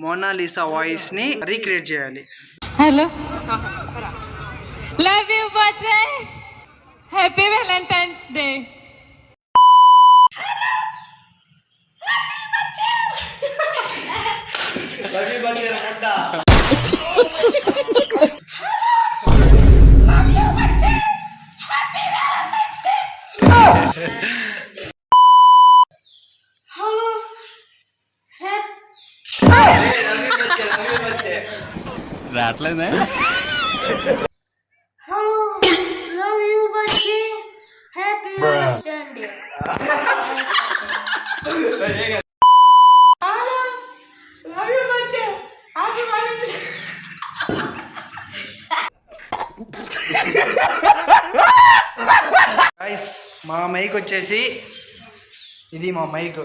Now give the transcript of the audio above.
Mona Lisa voice ని recreate చేయాలి. Hello, love you birthday, happy valentine's day. Love you birthday రమడ్డా. రావట్లేదే. Hello, love you birthday, happy valentine's day. Guys మా mic వచ్చేసి ఇది మా మైక్.